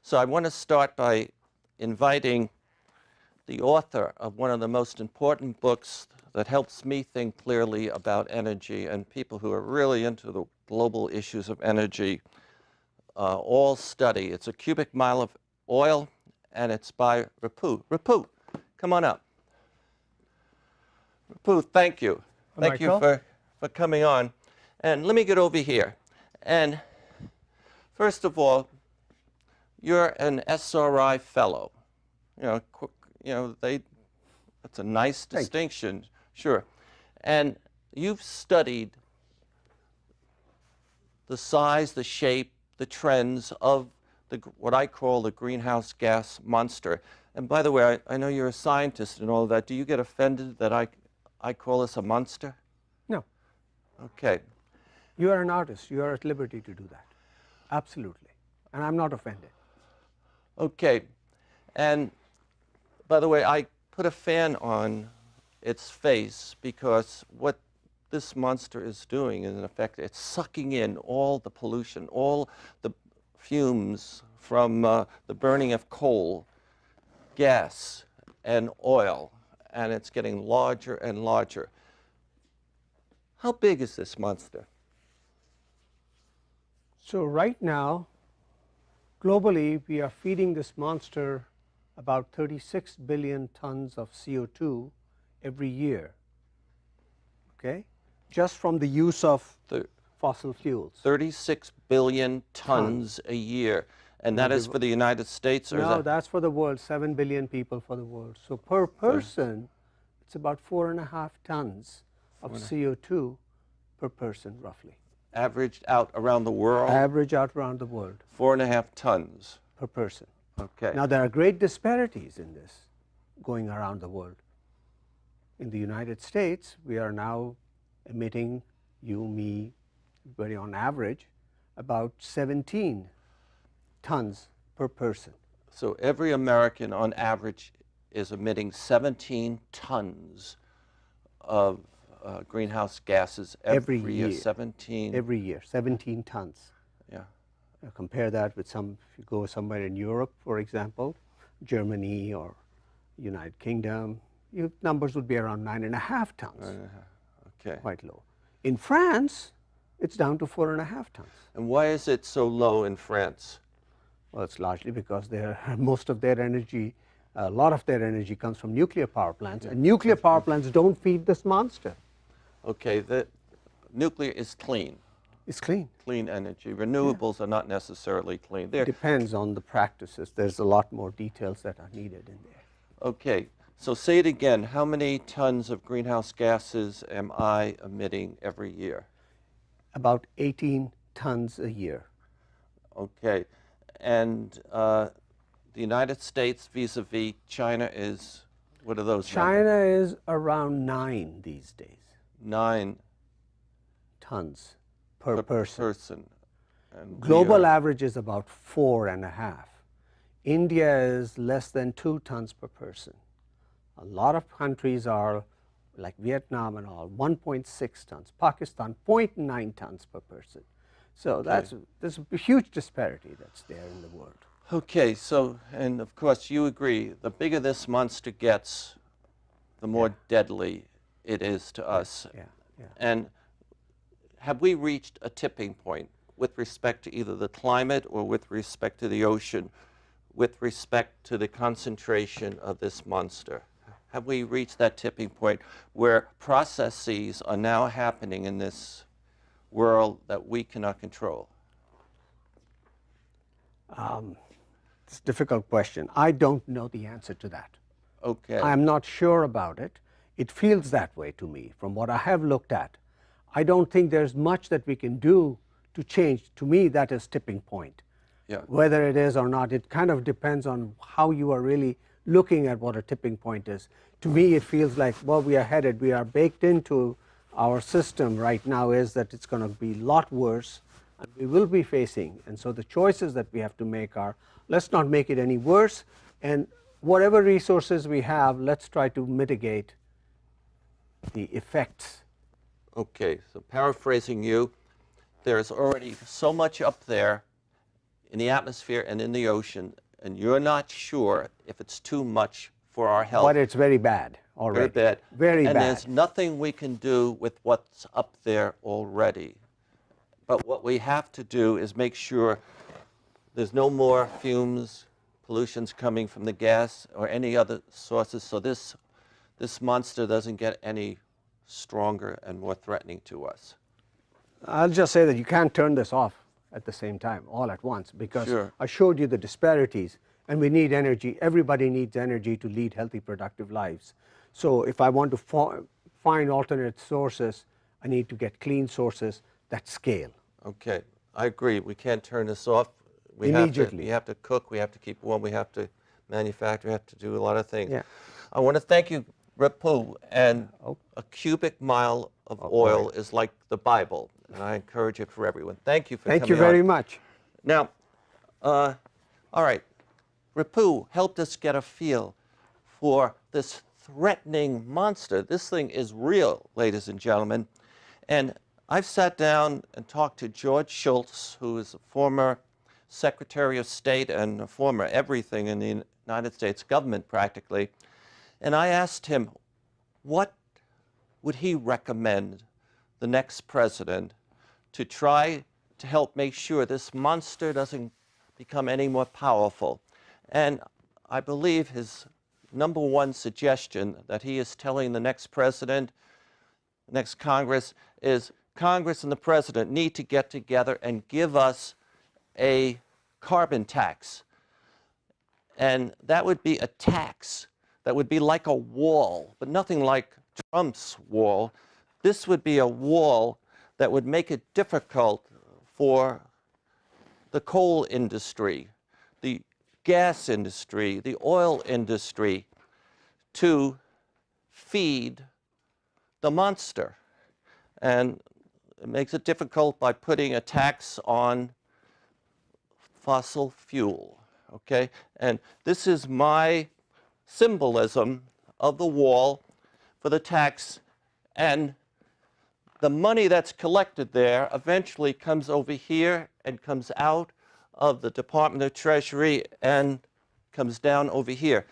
So I want to start by inviting the author of one of the most important books that helps me think clearly about energy, and people who are really into the global issues of energy all study. It's A Cubic Mile of Oil, and it's by Ripu. Ripu, come on up. Ripu, thank you. Thank you for coming on. And let me get over here. And first of all, you're an SRI fellow. That's a nice distinction. Sure. And you've studied the size, the shape, the trends of what I call the greenhouse gas monster. And by the way, I know you're a scientist and all of that. Do you get offended that I call this a monster? No. Okay. You are an artist. You are at liberty to do that. Absolutely. And I'm not offended. Okay. And by the way, I put a fan on its face because what this monster is doing is, in effect, it's sucking in all the pollution, all the fumes from the burning of coal, gas, and oil, and it's getting larger and larger. How big is this monster? So right now, globally, we are feeding this monster about 36 billion tons of CO2 every year, okay? Just from the use of fossil fuels. 36 billion tons a year. And that is for the United States? Or no, that's for the world, 7 billion people for the world. So per person, it's about 4.5 tons of CO2 per person, roughly. Averaged out around the world? Average out around the world. 4.5 tons. Per person. Okay. Now, there are great disparities in this going around the world. In the United States, we are now emitting, you, me, everybody on average, about 17 tons per person. So every American on average is emitting 17 tons of greenhouse gases every year. 17. Every year, 17 tons. Yeah. Compare that with if you go somewhere in Europe, for example, Germany or United Kingdom, numbers would be around 9.5 tons. Okay. Quite low. In France, it's down to 4.5 tons. And why is it so low in France? Well, it's largely because most of their energy, a lot of their energy comes from nuclear power plants, and nuclear power plants don't feed this monster. Okay, the nuclear is clean. It's clean. Clean energy. Renewables are not necessarily clean. It depends on the practices. There's a lot more details that are needed in there. Okay, so say it again. How many tons of greenhouse gases am I emitting every year? About 18 tons a year. Okay, and the United States vis-a-vis China is, what are those China numbers? is around 9 these days. 9 tons per person. And global average is about 4.5. India is less than 2 tons per person. A lot of countries are, like Vietnam and all, 1.6 tons. Pakistan, 0.9 tons per person. So there's a huge disparity that's there in the world. Okay, so, and of course you agree, the bigger this monster gets, the more deadly it is to us. Yeah. And have we reached a tipping point with respect to either the climate or with respect to the ocean, with respect to the concentration of this monster? Have we reached that tipping point where processes are now happening in this world that we cannot control? It's a difficult question. I don't know the answer to that. Okay. I'm not sure about it. It feels that way to me from what I have looked at. I don't think there's much that we can do to change. To me, that is tipping point. Yeah. Whether it is or not, it kind of depends on how you are really looking at what a tipping point is. To me, it feels like, well, we are headed, we are baked into our system right now is that it's going to be a lot worse, and we will be facing. And so the choices that we have to make are, let's not make it any worse, and whatever resources we have, let's try to mitigate the effects. Okay, so paraphrasing you, there's already so much up there in the atmosphere and in the ocean, and you're not sure if it's too much for our health. But it's very bad already. Very bad. Very and bad. there's nothing we can do with what's up there already. But what we have to do is make sure there's no more fumes, pollutions coming from the gas or any other sources, so this monster doesn't get any stronger and more threatening to us. I'll just say that you can't turn this off at the same time, all at once, because Sure. I showed you the disparities, and we need energy. Everybody needs energy to lead healthy, productive lives. So if I want to find alternate sources, I need to get clean sources that scale. Okay, I agree. We can't turn this off. Immediately. We have to cook, we have to keep warm, we have to manufacture, we have to do a lot of things. Yeah. I want to thank you, Ripu, and a cubic mile of oil is like the Bible, and I encourage it for everyone. Thank you for coming on. Thank you very much. Now, all right, Ripu helped us get a feel for this threatening monster. This thing is real, ladies and gentlemen, and I've sat down and talked to George Schultz, who is a former Secretary of State and a former everything in the United States government practically, and I asked him, what would he recommend the next president to try to help make sure this monster doesn't become any more powerful? And I believe his number one suggestion that he is telling the next president, the next Congress, is Congress and the president need to get together and give us a carbon tax. And that would be a tax that would be like a wall, but nothing like Trump's wall. This would be a wall that would make it difficult for the coal industry, the gas industry, the oil industry to feed the monster. And it makes it difficult by putting a tax on fossil fuel, okay? And this is my symbolism of the wall for the tax, and the money that's collected there eventually comes over here and comes out of the Department of Treasury and comes down over here.